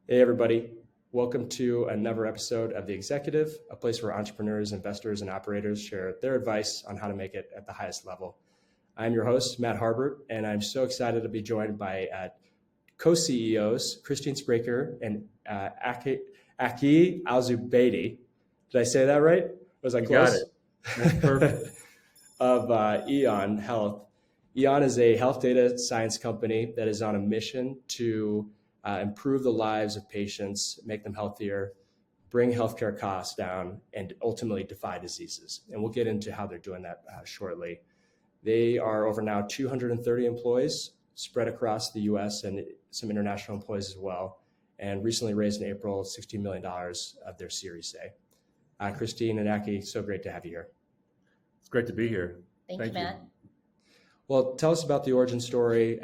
Hey, everybody. Welcome to another episode of The Executive, a place where entrepreneurs, investors, and operators share their advice on how to make it at the highest level. I'm your host, Matt Harbert, and I'm so excited to be joined by co-CEOs, Christine Spraker and Aki Alzubaidi. Did I say that right? Was I You got close? it. That's perfect. Of Eon Health. Eon is a health data science company that is on a mission to improve the lives of patients, make them healthier, bring healthcare costs down, and ultimately defy diseases. And we'll get into how they're doing that shortly. They are over now 230 employees spread across the US and some international employees as well, and recently raised in April $16 million of their Series A. Christine and Aki, so great to have you here. It's great to be here. Thank you, Matt. Well, tell us about the origin story.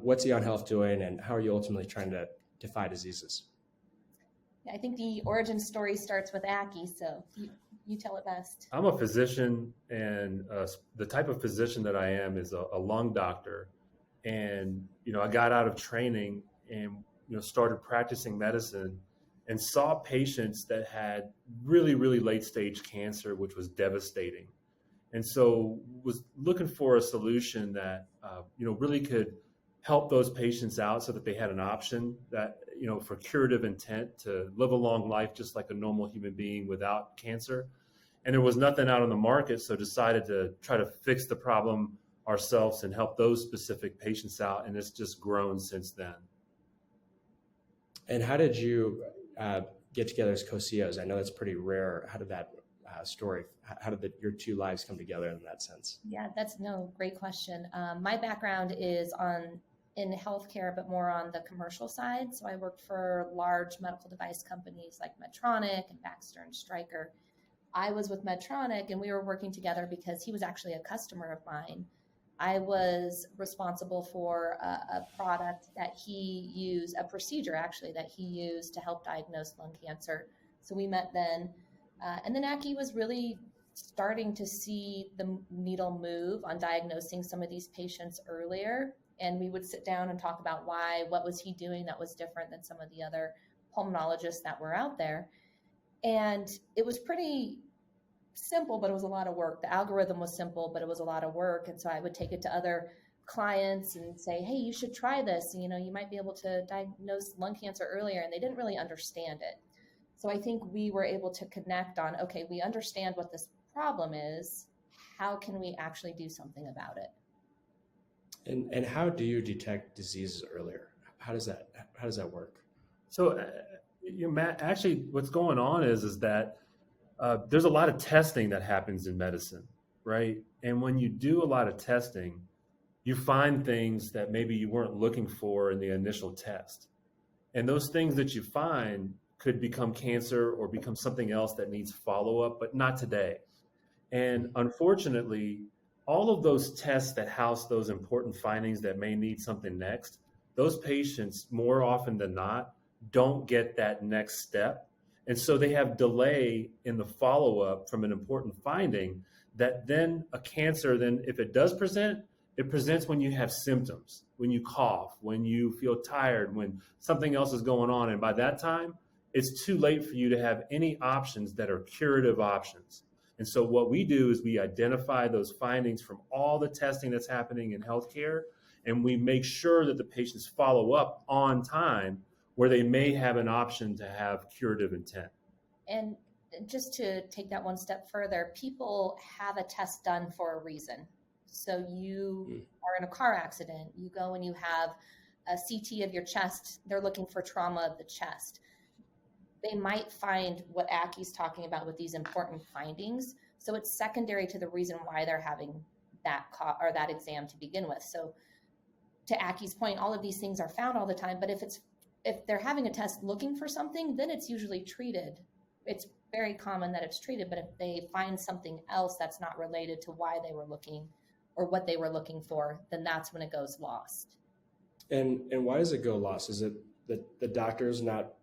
What's Eon Health doing, and how are you ultimately trying to defy diseases? I think the origin story starts with Aki, so you tell it best. I'm a physician, and the type of physician that I am is a lung doctor. And, I got out of training and, started practicing medicine and saw patients that had really, really late stage cancer, which was devastating. And so was looking for a solution that, really could help those patients out so that they had an option that, for curative intent to live a long life just like a normal human being without cancer. And there was nothing out on the market, so decided to try to fix the problem ourselves and help those specific patients out. And it's just grown since then. And how did you get together as co-CEOs? I know that's pretty rare. How did that story, how did your two lives come together in that sense? Yeah, great question. My background is in healthcare, but more on the commercial side. So I worked for large medical device companies like Medtronic and Baxter and Stryker. I was with Medtronic and we were working together because he was actually a customer of mine. I was responsible for a product that he used, a procedure actually that he used to help diagnose lung cancer. So we met then. And then Aki was really starting to see the needle move on diagnosing some of these patients earlier. And we would sit down and talk about what was he doing that was different than some of the other pulmonologists that were out there. And it was pretty simple, but it was a lot of work. The algorithm was simple, but it was a lot of work. And so I would take it to other clients and say, hey, you should try this. You might be able to diagnose lung cancer earlier. And they didn't really understand it. So I think we were able to connect on, okay, we understand what this problem is. How can we actually do something about it? And how do you detect diseases earlier? How does that work? So, Matt, actually what's going on is that there's a lot of testing that happens in medicine, right? And when you do a lot of testing, you find things that maybe you weren't looking for in the initial test. And those things that you find could become cancer or become something else that needs follow-up, but not today. And unfortunately, all of those tests that house those important findings that may need something next, those patients more often than not don't get that next step. And so they have delay in the follow-up from an important finding that then a cancer, then if it does present, it presents when you have symptoms, when you cough, when you feel tired, when something else is going on. And by that time, it's too late for you to have any options that are curative options. And so what we do is we identify those findings from all the testing that's happening in healthcare, and we make sure that the patients follow up on time where they may have an option to have curative intent. And just to take that one step further, people have a test done for a reason. So you are in a car accident, you go and you have a CT of your chest, they're looking for trauma of the chest. They might find what Aki's talking about with these important findings. So it's secondary to the reason why they're having that exam to begin with. So to Aki's point, all of these things are found all the time, but if they're having a test looking for something, then it's usually treated. It's very common that it's treated, but if they find something else that's not related to why they were looking or what they were looking for, then that's when it goes lost. And why does it go lost? Is it that the doctor's not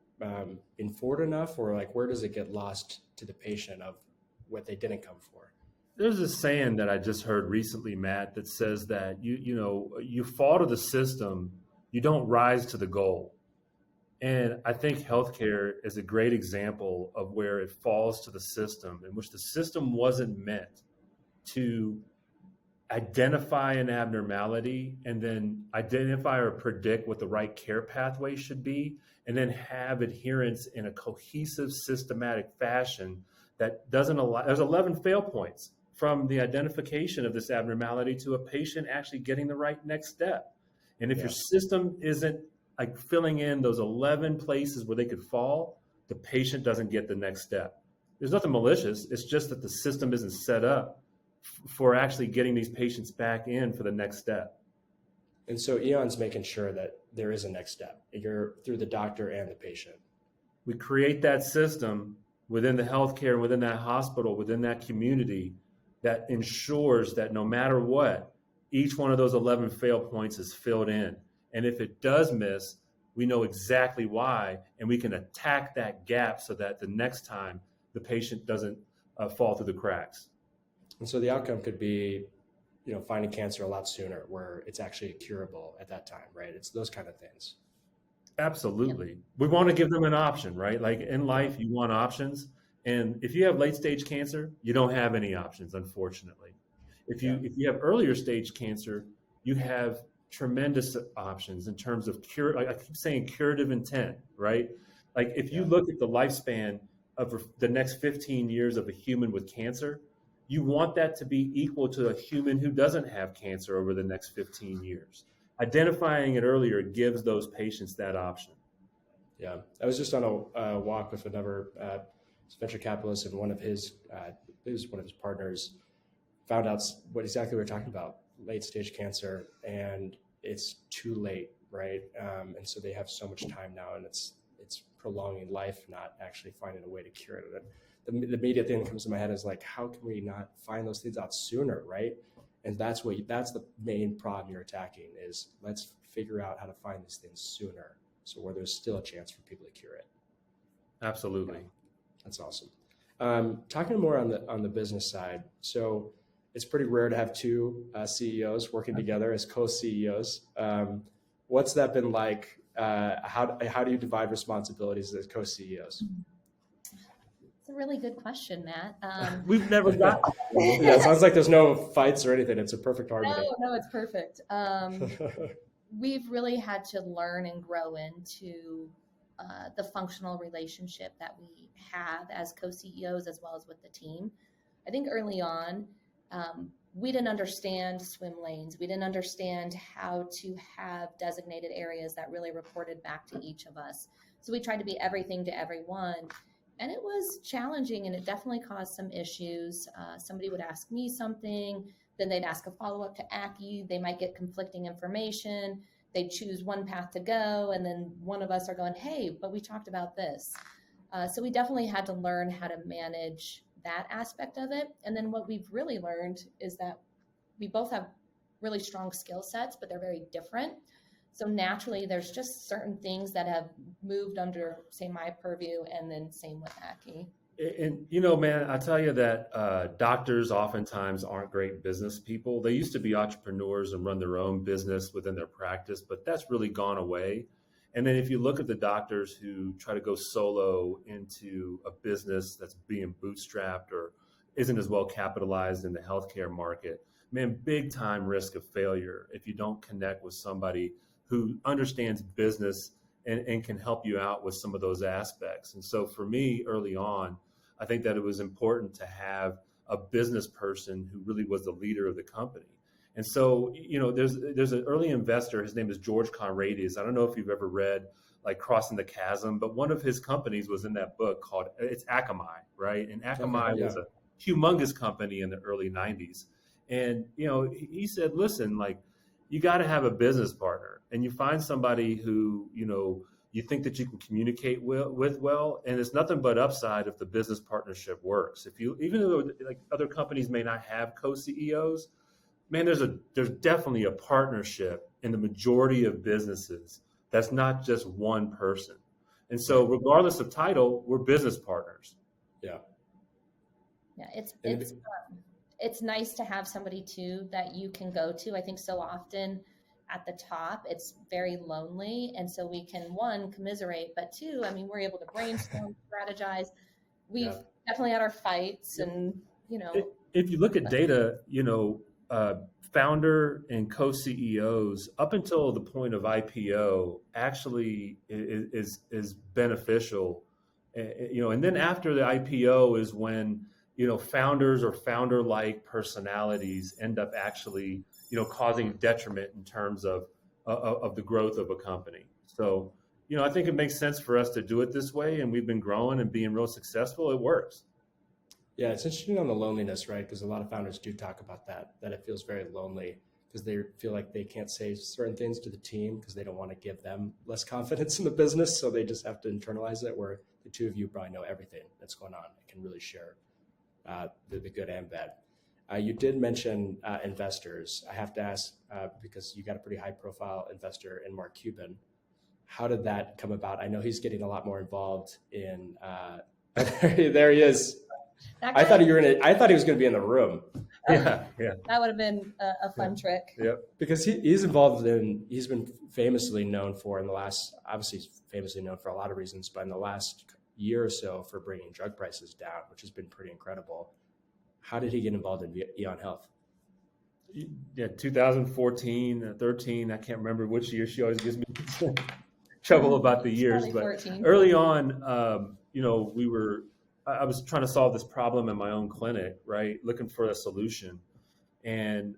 informed enough, or like where does it get lost to the patient of what they didn't come for? There's a saying that I just heard recently, Matt, that says that you fall to the system, you don't rise to the goal. And I think healthcare is a great example of where it falls to the system, in which the system wasn't meant to identify an abnormality and then identify or predict what the right care pathway should be, and then have adherence in a cohesive, systematic fashion that doesn't allow. There's 11 fail points from the identification of this abnormality to a patient actually getting the right next step. And if your system isn't like filling in those 11 places where they could fall, the patient doesn't get the next step. There's nothing malicious. It's just that the system isn't set up for actually getting these patients back in for the next step. And so Eon's making sure that there is a next step. You're through the doctor and the patient. We create that system within the healthcare, within that hospital, within that community that ensures that no matter what, each one of those 11 fail points is filled in. And if it does miss, we know exactly why, and we can attack that gap so that the next time the patient doesn't fall through the cracks. And so the outcome could be, finding cancer a lot sooner, where it's actually curable at that time, right? It's those kind of things. Absolutely. We want to give them an option, right? Like in life, you want options. And if you have late stage cancer, you don't have any options, unfortunately. If you have earlier stage cancer, you have tremendous options in terms of cure. Like I keep saying curative intent, right? Like if you look at the lifespan of the next 15 years of a human with cancer, you want that to be equal to a human who doesn't have cancer over the next 15 years. Identifying it earlier gives those patients that option. Yeah. I was just on a walk with another venture capitalist, and one of his partners found out exactly what we're talking about, late stage cancer, and it's too late, right? And so they have so much time now, and it's prolonging life, not actually finding a way to cure it. And the immediate thing that comes to my head is like, how can we not find those things out sooner, right? And that's the main problem you're attacking is let's figure out how to find these things sooner, so where there's still a chance for people to cure it. Absolutely. Okay. That's awesome. Talking more on the business side. So it's pretty rare to have two CEOs working together as co-CEOs. What's that been like? How do you divide responsibilities as co-CEOs? It's a really good question, Matt. We've never got. Yeah, it sounds like there's no fights or anything. It's a perfect harmony. No, it's perfect. We've really had to learn and grow into the functional relationship that we have as co-CEOs as well as with the team. I think early on, we didn't understand swim lanes. We didn't understand how to have designated areas that really reported back to each of us. So we tried to be everything to everyone. And it was challenging, and it definitely caused some issues. Somebody would ask me something, then they'd ask a follow-up to Aki. They might get conflicting information. They'd choose one path to go, and then one of us are going, hey, but we talked about this. So we definitely had to learn how to manage that aspect of it. And then what we've really learned is that we both have really strong skill sets, but they're very different. So naturally, there's just certain things that have moved under, say, my purview, and then same with Aki. And, man, I tell you that doctors oftentimes aren't great business people. They used to be entrepreneurs and run their own business within their practice, but that's really gone away. And then if you look at the doctors who try to go solo into a business that's being bootstrapped or isn't as well capitalized in the healthcare market, man, big time risk of failure if you don't connect with somebody who understands business and can help you out with some of those aspects. And so for me early on, I think that it was important to have a business person who really was the leader of the company. And so, there's an early investor, his name is George Conrades. I don't know if you've ever read like Crossing the Chasm, but one of his companies was in that book called, it's Akamai, right? And Akamai was a humongous company in the early 90s. And, he said, listen, like, you got to have a business partner, and you find somebody who, you think that you can communicate with well, and it's nothing but upside if the business partnership works. Even though like other companies may not have co-CEOs, man, there's definitely a partnership in the majority of businesses. That's not just one person. And so regardless of title, we're business partners. Yeah. Yeah. It's nice to have somebody too that you can go to. I think so often at the top, it's very lonely. And so we can, one, commiserate, but two, I mean, we're able to brainstorm, strategize. We've definitely had our fights and, If you look at data, founder and co-CEOs up until the point of IPO actually is beneficial. And then after the IPO is when, founders or founder-like personalities end up actually, causing detriment in terms of the growth of a company. So, I think it makes sense for us to do it this way, and we've been growing and being real successful. It works. Yeah, it's interesting on the loneliness, right? Because a lot of founders do talk about that it feels very lonely because they feel like they can't say certain things to the team because they don't want to give them less confidence in the business. So they just have to internalize it, where the two of you probably know everything that's going on and can really share the good and bad. You did mention investors. I have to ask, because you got a pretty high profile investor in Mark Cuban. How did that come about? I know he's getting a lot more involved in, there he is. I thought he was going to be in the room. Yeah. That would have been a fun trick. Yeah. Because he's involved he's been famously known for obviously famously known for a lot of reasons, but in the last year or so for bringing drug prices down, which has been pretty incredible. How did he get involved in Eon Health? Yeah, 2014, 13, I can't remember which year. She always gives me trouble about the years. But 14. Early on, I was trying to solve this problem in my own clinic, right? Looking for a solution. And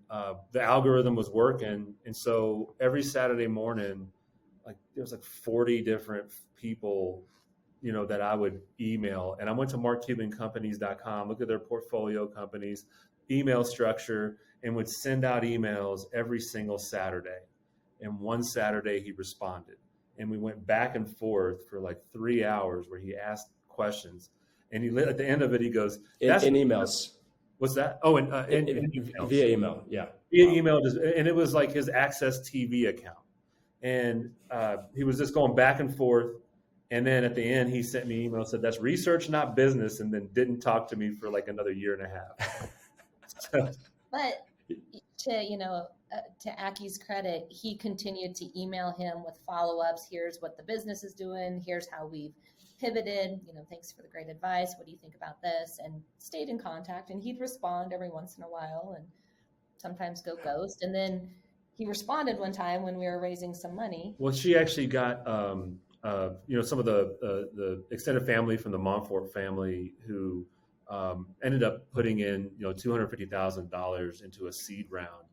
the algorithm was working. And so every Saturday morning, there was 40 different people, that I would email. And I went to markcubancompanies.com, look at their portfolio companies, email structure, and would send out emails every single Saturday. And one Saturday he responded. And we went back and forth for 3 hours where he asked questions. And at the end of it, he goes, in emails. What's that? Oh, in emails. Via email, yeah. Via email, and it was like his Access TV account. And he was just going back and forth. And then at the end, he sent me an email and said, "That's research, not business," and then didn't talk to me for another year and a half. But to Aki's credit, he continued to email him with follow-ups. Here's what the business is doing. Here's how we've pivoted. Thanks for the great advice. What do you think about this? And stayed in contact. And he'd respond every once in a while and sometimes go ghost. And then he responded one time when we were raising some money. Well, she actually got some of the extended family from the Montfort family who ended up putting in $250,000 into a seed round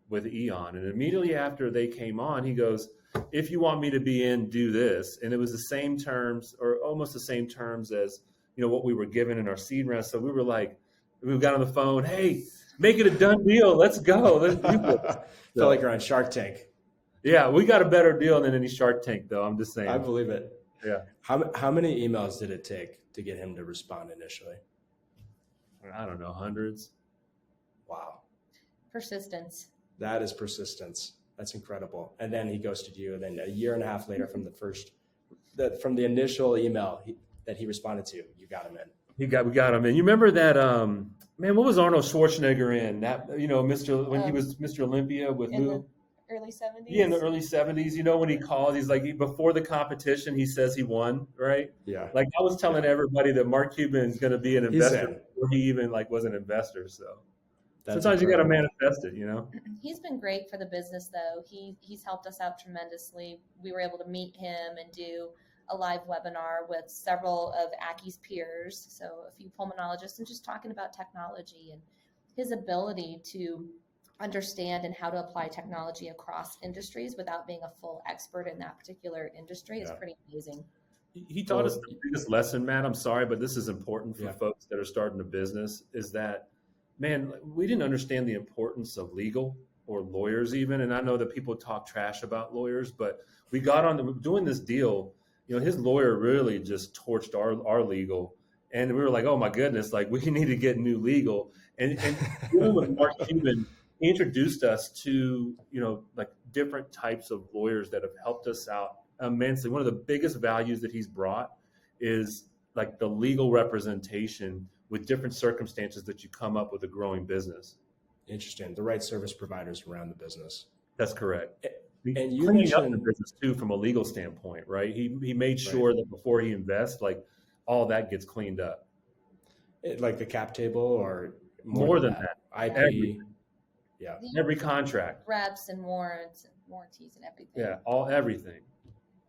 with Eon. And immediately after they came on, he goes, "If you want me to be in, do this." And it was the same terms, or almost the same terms as what we were given in our seed round. So we were we got on the phone, "Hey, make it a done deal. Let's go. Let's do this." Felt like you're on Shark Tank. Yeah, we got a better deal than any Shark Tank, though. I'm just saying. I believe it. Yeah. How many emails did it take to get him to respond initially? I don't know, hundreds. Wow. Persistence. That is persistence. That's incredible. And then he ghosted you. And then a year and a half later from the initial email that he responded to, you got him in. We got him in. You remember that, man, what was Arnold Schwarzenegger in? That, when he was Mr. Olympia with who? Early 70s? Yeah, in the early 70s. When he calls, he's before the competition, he says he won, right? Yeah. I was telling everybody that Mark Cuban is going to be an investor before he even was an investor. So sometimes you got to manifest it, He's been great for the business, though. He's helped us out tremendously. We were able to meet him and do a live webinar with several of Aki's peers, so a few pulmonologists, and just talking about technology and his ability to understand and how to apply technology across industries without being a full expert in that particular industry is pretty amazing. He taught us the biggest lesson, Matt. I'm sorry, but this is important for folks that are starting a business, is that, man, we didn't understand the importance of legal or lawyers even. And I know that people talk trash about lawyers, but we got on doing this deal. His lawyer really just torched our legal. And we were like, oh my goodness, we need to get new legal. And dealing with Mark Cuban, he introduced us to, different types of lawyers that have helped us out immensely. One of the biggest values that he's brought is the legal representation with different circumstances that you come up with a growing business. Interesting. The right service providers around the business. That's correct. And you Cleaning up the mentioned, business too from a legal standpoint, right? He made sure that before he invests, like all that gets cleaned up. like the cap table or More than than that, IP? Yeah. every contract. Reps and warrants and warranties and everything. Yeah, everything.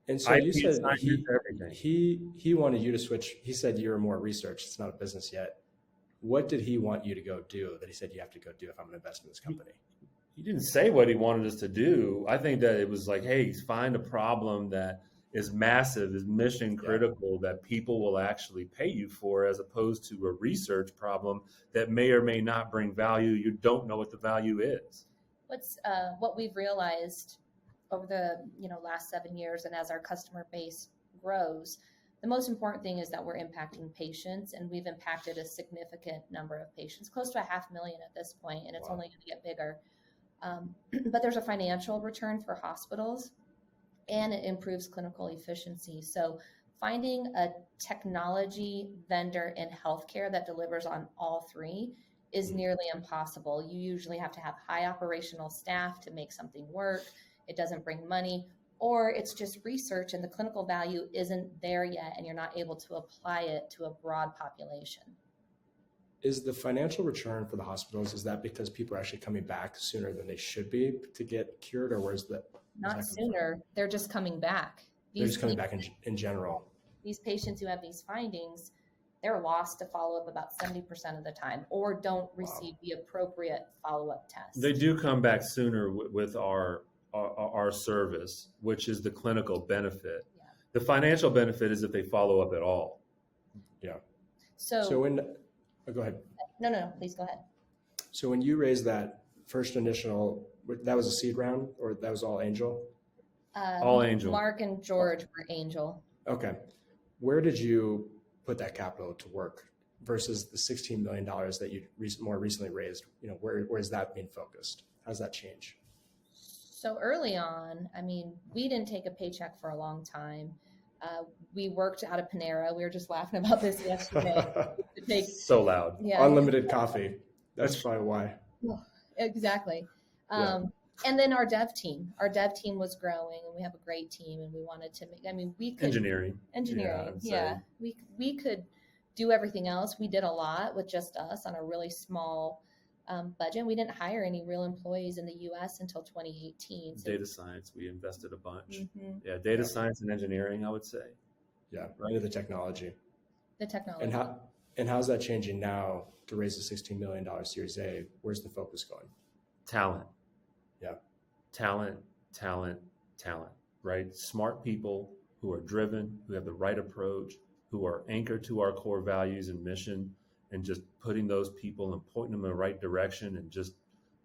And so you IP said assignments, everything. he wanted you to switch. He said you were more research. It's not a business yet. What did he want you to go do that he said you have to go do if I'm going to invest in this company? He didn't say what he wanted us to do. I think that it was like, hey, find a problem that is massive, is mission critical, that people will actually pay you for, as opposed to a research problem that may or may not bring value. You don't know what the value is. What we've realized over the last 7 years, and as our customer base grows, the most important thing is that we're impacting patients, and we've impacted a significant number of patients, close to 500,000 at this point, and it's only going to get bigger. But there's a financial return for hospitals, and it improves clinical efficiency. So finding a technology vendor in healthcare that delivers on all three is nearly impossible. You usually have to have high operational staff to make something work. It doesn't bring money, or it's just research and the clinical value isn't there yet, and you're not able to apply it to a broad population. Is the financial return for the hospitals, is that because people are actually coming back sooner than they should be to get cured, or where's that? Not sooner. They're just coming back. They're just coming back in general. These patients who have these findings, they're lost to follow-up about 70% of the time, or don't receive the appropriate follow-up test. They do come back sooner with our service, which is the clinical benefit. Yeah. The financial benefit is if they follow up at all. Yeah. So when, go ahead. No, please go ahead. So when you raised that first initial, that was a seed round, or that was all angel? All angel. Mark and George were angel. Okay. Where did you put that capital to work versus the $16 million that you more recently raised? Where is that being focused? How's that change? So early on, we didn't take a paycheck for a long time. We worked out of Panera. We were just laughing about this yesterday. So loud. Yeah. Unlimited coffee. That's probably why. Exactly. And then our dev team was growing, and we have a great team, and we wanted to we could engineering. Yeah. We could do everything else. We did a lot with just us on a really small budget. We didn't hire any real employees in the U.S. until 2018. So. Data science, we invested a bunch. Mm-hmm. Yeah, data science and engineering, I would say. Yeah, right into the technology. The technology. And how's that changing now to raise a $16 million Series A? Where's the focus going? Talent. Yeah. Talent, right? Smart people who are driven, who have the right approach, who are anchored to our core values and mission, and just putting those people and pointing them in the right direction. And just,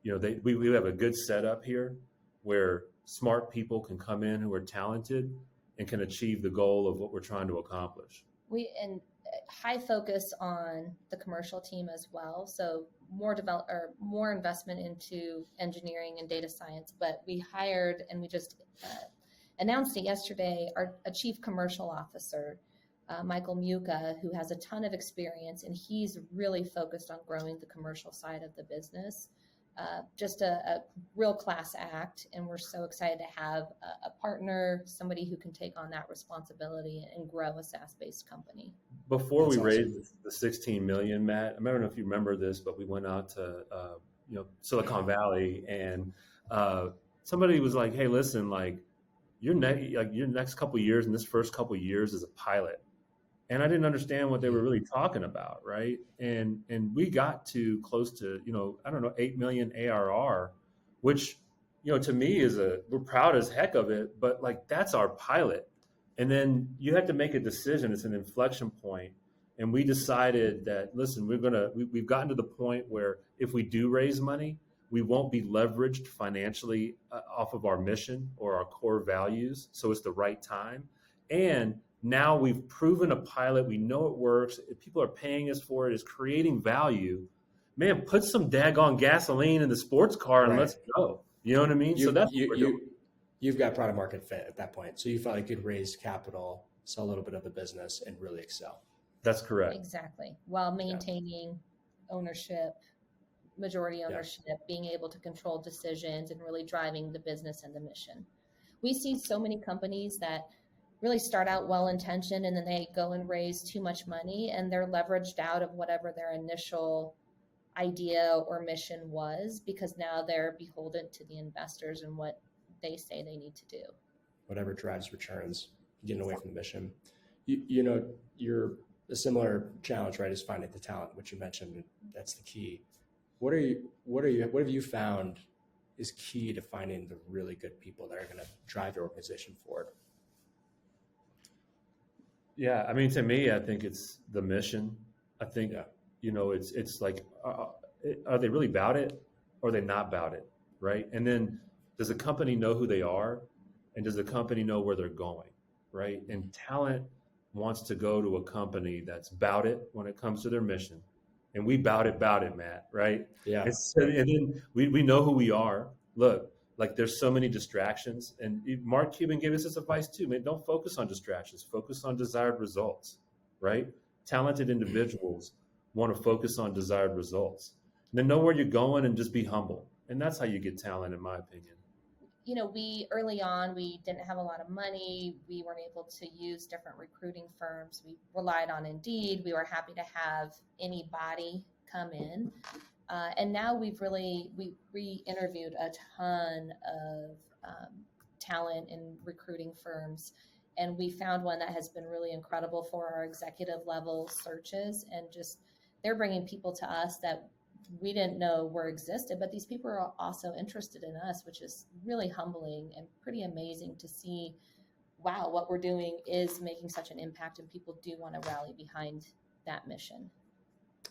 we have a good setup here where smart people can come in who are talented and can achieve the goal of what we're trying to accomplish. And high focus on the commercial team as well. So more investment into engineering and data science. But we hired, and we just announced it yesterday, a chief commercial officer, Michael Muka, who has a ton of experience, and he's really focused on growing the commercial side of the business. Just a real class act, and we're so excited to have a partner, somebody who can take on that responsibility and grow a SaaS-based company. Before we raised the 16 million, Matt, I don't know if you remember this, but we went out to Silicon Valley, and somebody was like, "Hey, listen, your next couple of years and this first couple of years is a pilot." And I didn't understand what they were really talking about, right? And we got to close to, 8 million ARR, which, to me we're proud as heck of it, but that's our pilot. And then you have to make a decision. It's an inflection point. And we decided that, listen, we've gotten to the point where if we do raise money, we won't be leveraged financially off of our mission or our core values. So it's the right time. And now we've proven a pilot. We know it works. If people are paying us for it, it's creating value. Man, put some daggone gasoline in the sports car and let's go. You know what I mean? So that's what we're doing. You've got product market fit at that point. So you felt like you could raise capital, sell a little bit of the business, and really excel. That's correct. Exactly. While maintaining ownership, majority ownership, being able to control decisions and really driving the business and the mission. We see so many companies that really start out well-intentioned and then they go and raise too much money and they're leveraged out of whatever their initial idea or mission was, because now they're beholden to the investors and what they say they need to do. Whatever drives returns, getting away from the mission. You know, you're a similar challenge, right, is finding the talent, which you mentioned. That's the key. What have you found is key to finding the really good people that are going to drive your organization forward? Yeah, I mean, to me, I think it's the mission. I think, it's like, are they really about it or are they not about it, right? And then does the company know who they are, and does the company know where they're going, right? And talent wants to go to a company that's about it when it comes to their mission. And we bout it, Matt, right? Yeah. And then we know who we are. Look, like there's so many distractions. And Mark Cuban gave us this advice too, man, don't focus on distractions, focus on desired results, right? Talented individuals want to focus on desired results. And then know where you're going and just be humble. And that's how you get talent, in my opinion. You know, early on, we didn't have a lot of money. We weren't able to use different recruiting firms. We relied on Indeed. We were happy to have anybody come in. And now we interviewed a ton of talent in recruiting firms. And we found one that has been really incredible for our executive level searches. And just, they're bringing people to us that we didn't know were existed, but these people are also interested in us, which is really humbling and pretty amazing to see. Wow, what we're doing is making such an impact, and people do want to rally behind that mission.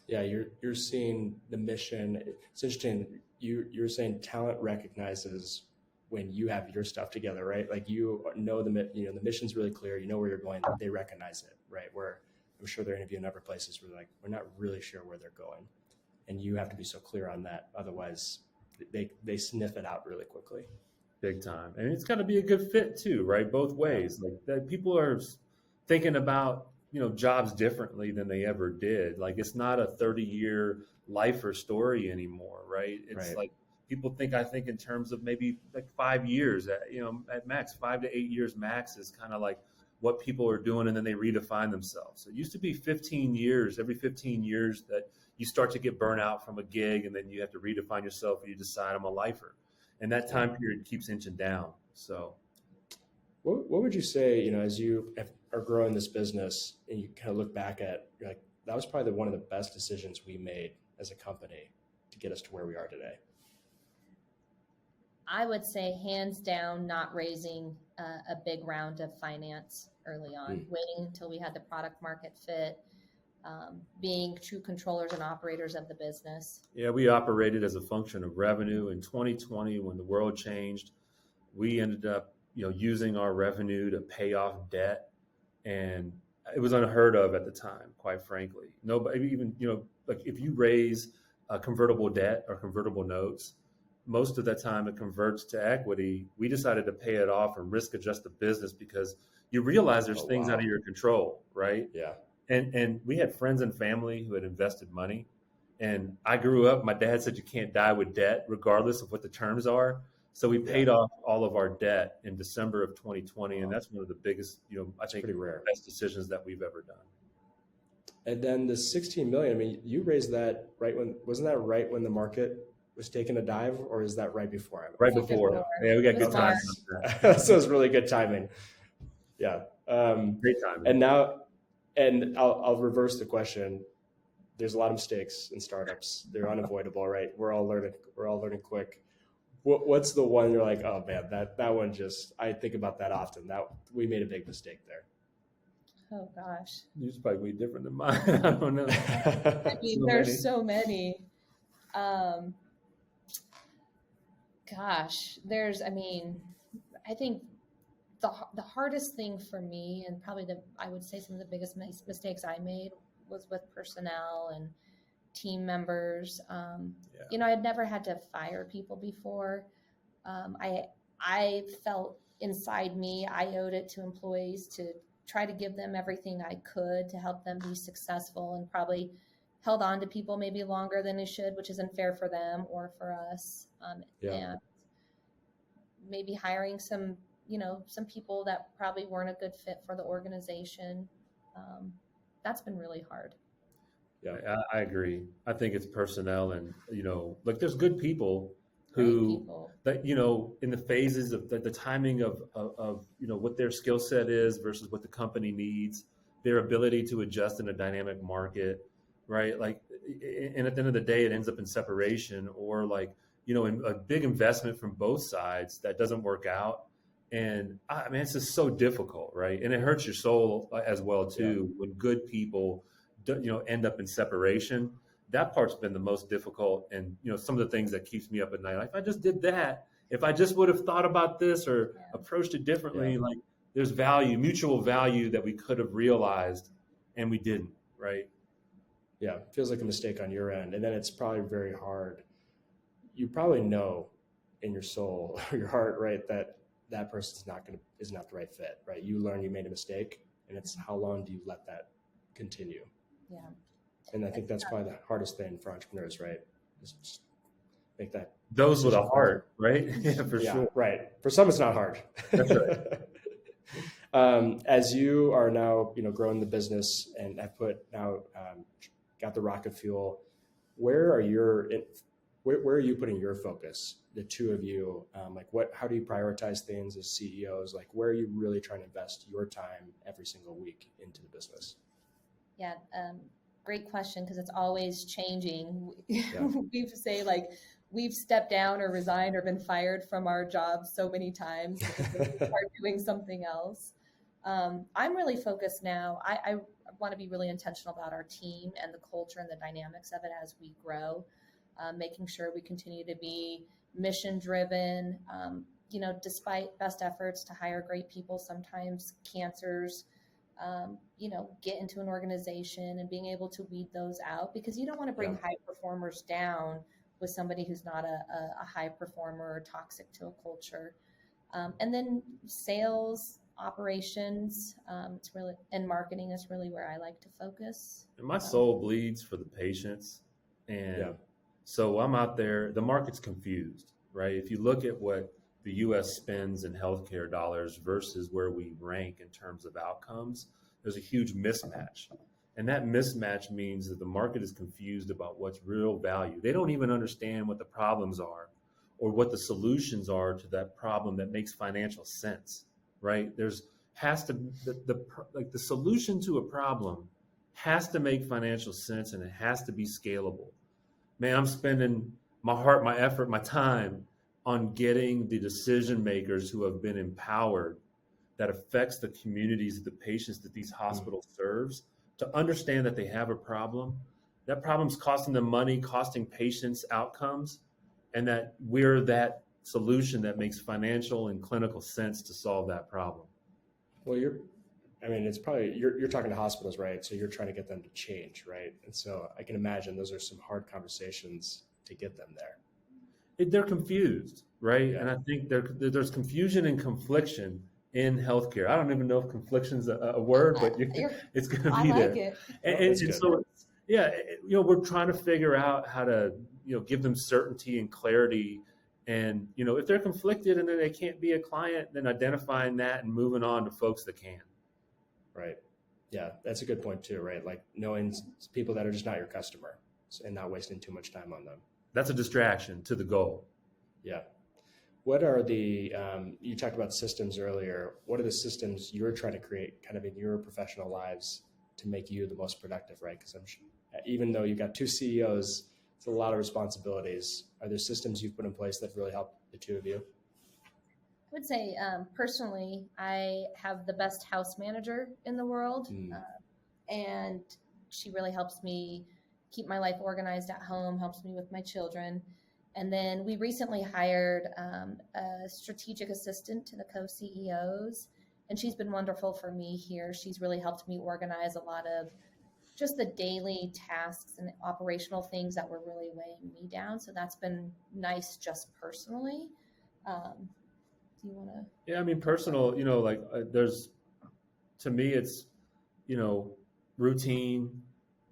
Yeah, you're seeing the mission. It's interesting. You're saying talent recognizes when you have your stuff together, right? Like you know the mission's really clear. You know where you're going. They recognize it, right? Where I'm sure they're interviewing other places where we're not really sure where they're going. And you have to be so clear on that. Otherwise, they sniff it out really quickly. Big time. And it's got to be a good fit too, right? Both ways. Like that people are thinking about, jobs differently than they ever did. Like it's not a 30-year life or story anymore, right? It's like people I think in terms of maybe like 5 years, at max, 5 to 8 years max is kind of like what people are doing, and then they redefine themselves. So it used to be 15 years, every 15 years that you start to get burnt out from a gig, and then you have to redefine yourself and you decide I'm a lifer. And that time period keeps inching down. So what would you say, as you are growing this business and you kind of look back at, you're like, that was probably one of the best decisions we made as a company to get us to where we are today? I would say hands down, not raising a big round of finance early on, waiting until we had the product market fit, being true controllers and operators of the business. Yeah, we operated as a function of revenue. In 2020, when the world changed, we ended up, using our revenue to pay off debt, and it was unheard of at the time, quite frankly. Nobody even, like if you raise a convertible debt or convertible notes, most of the time it converts to equity. We decided to pay it off and risk adjust the business because you realize there's things out of your control, right? Yeah. And we had friends and family who had invested money. And I grew up, my dad said you can't die with debt, regardless of what the terms are. So we paid off all of our debt in December of 2020. And that's one of the biggest, I think, pretty rare, best decisions that we've ever done. And then the 16 million, I mean, you raised that wasn't that right when the market was taking a dive, or is that right before? Right before. Yeah, we got good timing. So it was really good timing. Yeah. Great timing. And now, I'll reverse the question. There's a lot of mistakes in startups. They're unavoidable, right? We're all learning quick. What's the one you're like, oh man, that one I think about that often. That we made a big mistake there. Oh gosh. Yours probably way different than mine. I don't know. I mean, there's so many. Gosh, I think the hardest thing for me, and probably I would say some of the biggest mistakes I made, was with personnel and team members. I had never had to fire people before. I felt inside me, I owed it to employees to try to give them everything I could to help them be successful, and probably held on to people maybe longer than they should, which isn't fair for them or for us. And maybe hiring some people that probably weren't a good fit for the organization. That's been really hard. Yeah, I agree. I think it's personnel, and like there's good people who that in the phases of the timing of what their skill set is versus what the company needs, their ability to adjust in a dynamic market, right? Like, and at the end of the day, it ends up in separation, or like in a big investment from both sides that doesn't work out. And I mean, it's just so difficult, right? And it hurts your soul as well too when good people end up in separation. That part's been the most difficult, and some of the things that keeps me up at night. Like, if I just did that, if I just would have thought about this or approached it differently, like there's mutual value that we could have realized, and we didn't, right? Yeah, it feels like a mistake on your end, and then it's probably very hard. You probably know in your soul or your heart, right, that person's is not the right fit, right? You learn you made a mistake, and it's how long do you let that continue? Yeah. And I think that's probably the hardest thing for entrepreneurs, right? Is just make that. Those with a heart, right? Yeah, for sure. Right. For some, it's not hard. That's right. As you are now, growing the business and have got the rocket fuel, where are you putting your focus? The two of you, how do you prioritize things as CEOs? Like, where are you really trying to invest your time every single week into the business? Yeah. Great question, because it's always changing. Yeah. We say we've stepped down or resigned or been fired from our jobs so many times because we start doing something else. I'm really focused now. I want to be really intentional about our team and the culture and the dynamics of it as we grow, making sure we continue to be mission driven. Despite best efforts to hire great people, sometimes cancers get into an organization, and being able to weed those out, because you don't want to bring high performers down with somebody who's not a high performer or toxic to a culture. And then sales, operations, and marketing is really where I like to focus. And my soul bleeds for the patients. And so I'm out there, the market's confused, right? If you look at what the U.S. spends in healthcare dollars versus where we rank in terms of outcomes, there's a huge mismatch. And that mismatch means that the market is confused about what's real value. They don't even understand what the problems are or what the solutions are to that problem that makes financial sense, right? The solution to a problem has to make financial sense, and it has to be scalable. Man, I'm spending my heart, my effort, my time on getting the decision makers who have been empowered, that affects the communities, the patients that these hospitals serves, to understand that they have a problem. That problem's costing them money, costing patients outcomes, and that we're that solution that makes financial and clinical sense to solve that problem. Well, you're talking to hospitals, right? So you're trying to get them to change, right? And so I can imagine those are some hard conversations to get them there. They're confused, right? Yeah. And I think there's confusion and confliction in healthcare. I don't even know if confliction's a word, but it's going to be there. It. And so, we're trying to figure out how to, give them certainty and clarity. And, if they're conflicted and then they can't be a client, then identifying that and moving on to folks that can. Right. Yeah, that's a good point too, right? Like knowing people that are just not your customer and not wasting too much time on them. That's a distraction to the goal. Yeah. What are you talked about systems earlier. What are the systems you're trying to create kind of in your professional lives to make you the most productive, right? Because even though you've got two CEOs, it's a lot of responsibilities. Are there systems you've put in place that really help the two of you? I would say personally, I have the best house manager in the world, and she really helps me keep my life organized at home, helps me with my children. And then we recently hired a strategic assistant to the co-CEOs, and she's been wonderful for me here. She's really helped me organize a lot of just the daily tasks and operational things that were really weighing me down. So that's been nice just personally. Do you want to? Yeah, I mean, personal, there's, to me, it's, routine,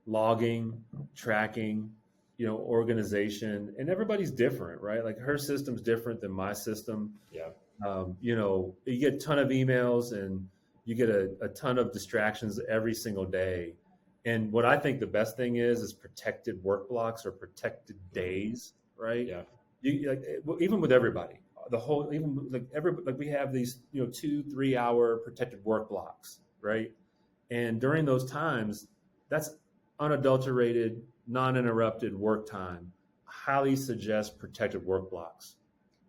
logging, tracking, organization, and everybody's different, right? Like her system's different than my system. Yeah. You get a ton of emails and you get a ton of distractions every single day. And what I think the best thing is protected work blocks or protected days, right? Yeah. Even with everybody, we have these 2-3 hour protected work blocks, right? And during those times, that's unadulterated, non-interrupted work time. Highly suggest protected work blocks.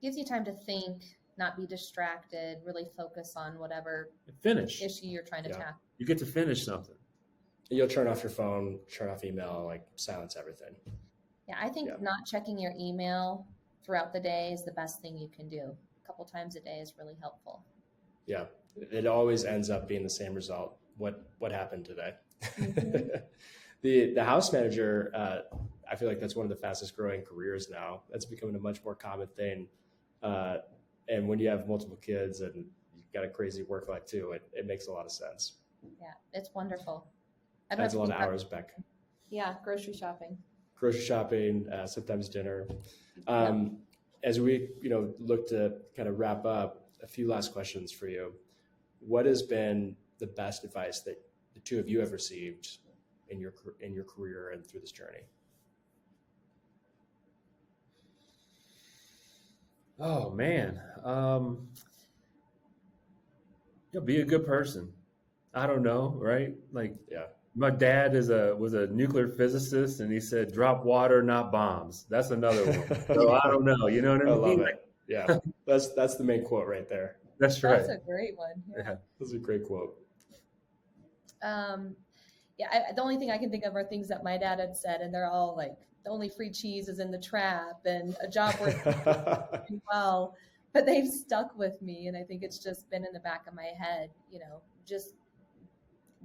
Gives you time to think, not be distracted, really focus on whatever issue you're trying to tackle. You get to finish something. You'll turn off your phone, turn off email, like silence everything. Yeah, I think not checking your email throughout the day is the best thing you can do. A couple times a day is really helpful. Yeah, it always ends up being the same result. What happened today? Mm-hmm. The house manager, I feel like that's one of the fastest growing careers now. That's becoming a much more common thing. And when you have multiple kids and you've got a crazy work life too, it makes a lot of sense. Yeah, it's wonderful. Adds a lot of hours back. Yeah, grocery shopping, sometimes dinner. As we look to kind of wrap up, a few last questions for you. What has been the best advice that the two of you have received in your career and through this journey? Oh man, be a good person. I don't know, right? My dad was a nuclear physicist, and he said, "Drop water, not bombs." That's another one. So I don't know. You know what I mean? I love it. Yeah, that's the main quote right there. That's right. That's a great one. Yeah. That's a great quote. The only thing I can think of are things that my dad had said, and they're all like, the only free cheese is in the trap, and a job worth well, but they've stuck with me, and I think it's just been in the back of my head. Just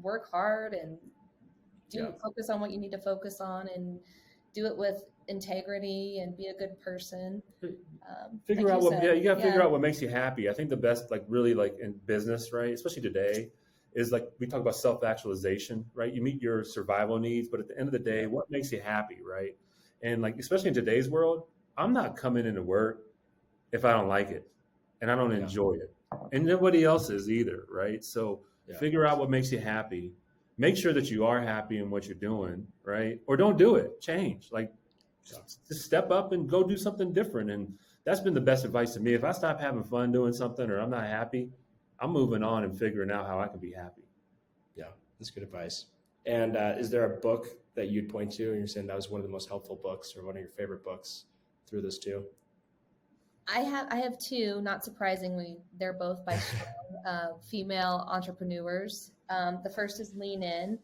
work hard and focus on what you need to focus on, and do it with integrity and be a good person. Figure out you got to figure out what makes you happy. I think the best, really in business, right, especially today, is we talk about self-actualization, right? You meet your survival needs, but at the end of the day, what makes you happy, right? And especially in today's world, I'm not coming into work if I don't like it and I don't enjoy it, and nobody else is either, right? So figure out what makes you happy. Make sure that you are happy in what you're doing, right? Or don't do it. Change. Just step up and go do something different. And that's been the best advice to me. If I stop having fun doing something or I'm not happy, I'm moving on and figuring out how I can be happy. Yeah, that's good advice. And is there a book that you'd point to and you're saying that was one of the most helpful books or one of your favorite books through this too? I have two, not surprisingly. They're both by female entrepreneurs. The first is Lean In,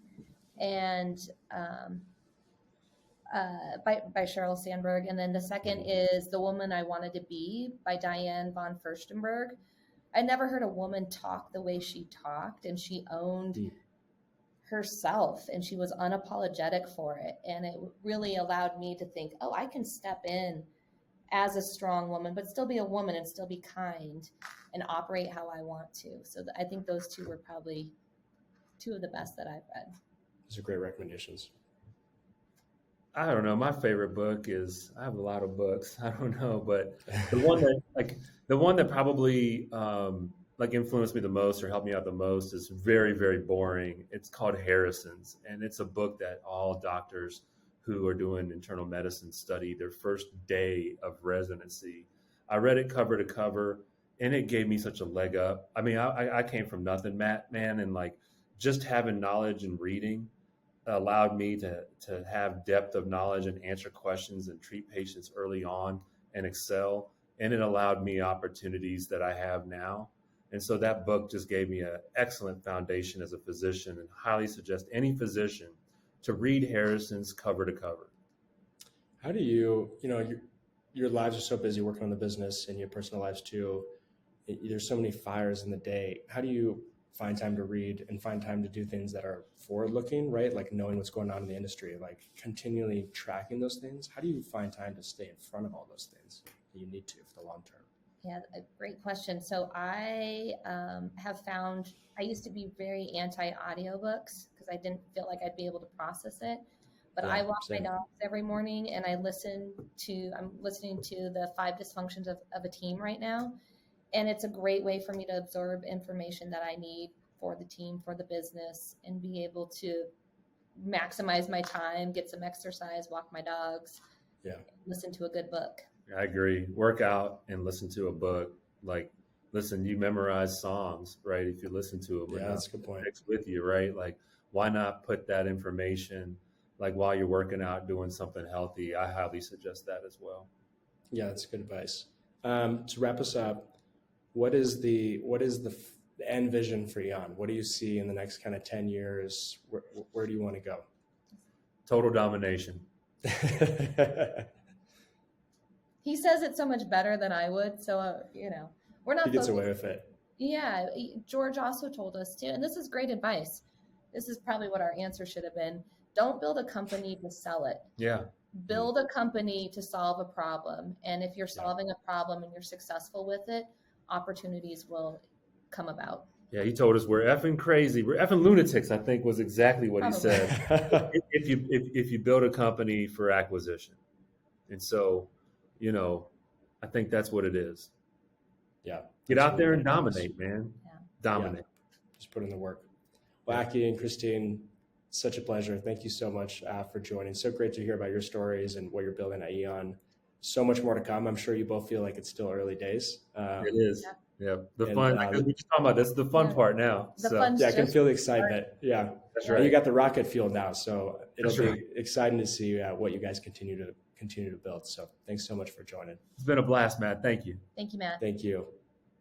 and by Sheryl Sandberg. And then the second is The Woman I Wanted to Be by Diane von Furstenberg. I never heard a woman talk the way she talked, and she owned herself, and she was unapologetic for it. And it really allowed me to think, oh, I can step in as a strong woman, but still be a woman and still be kind and operate how I want to. So I think those two were probably two of the best that I've read. Those are great recommendations. I don't know. My favorite book is, I have a lot of books. I don't know, but the one that probably influenced me the most or helped me out the most is very, very boring. It's called Harrison's, and it's a book that all doctors who are doing internal medicine study their first day of residency. I read it cover to cover, and it gave me such a leg up. I mean, I came from nothing, man, and just having knowledge and reading allowed me to have depth of knowledge and answer questions and treat patients early on and excel. And it allowed me opportunities that I have now. And so that book just gave me an excellent foundation as a physician, and highly suggest any physician to read Harrison's cover to cover. How do you your lives are so busy working on the business and your personal lives too. There's so many fires in the day. How do you find time to read and find time to do things that are forward-looking, right? Like knowing what's going on in the industry, continually tracking those things. How do you find time to stay in front of all those things that you need to for the long term? Yeah, a great question. So I have found I used to be very anti audiobooks because I didn't feel like I'd be able to process it. But I Yeah, walk my same. dogs every morning and I'm listening to the 5 dysfunctions of a team right now. And it's a great way for me to absorb information that I need for the team, for the business, and be able to maximize my time, get some exercise, walk my dogs, Yeah. listen to a good book. I agree. Work out and listen to a book. Like, listen, you memorize songs, right? If you listen to them, Yeah, that's a good point. It's with you, right? Like, why not put that information, like while you're working out, doing something healthy? I highly suggest that as well. Yeah, that's good advice. To wrap us up, what is the end vision for Eon? What do you see in the next kind of 10 years? Where do you want to go? Total domination. He says it so much better than I would. So, we're not He gets focused. away with it. Yeah. George also told us too, and this is great advice. This is probably what our answer should have been. Don't build a company to sell it. Yeah. Build a company to solve a problem. And if you're solving a problem and you're successful with it, opportunities will come about. Yeah, he told us we're effing crazy. We're effing lunatics, I think was exactly what he said. if you build a company for acquisition. And so, I think that's what it is. Yeah. Get out there and dominate, man. Yeah. Dominate. Yeah. Just put in the work. Well, Aki and Christine, such a pleasure. Thank you so much for joining. So great to hear about your stories and what you're building at Eon. So much more to come. I'm sure you both feel like it's still early days. It is. Yeah. The And, fun, like we were talking about, that's the fun part now. The So fun I can feel the excitement. Yeah. that's And right. you got the rocket fuel now. So it'll That's be right. exciting to see what you guys continue to build. So thanks so much for joining. It's been a blast, Matt. Thank you. Thank you, Matt. Thank you.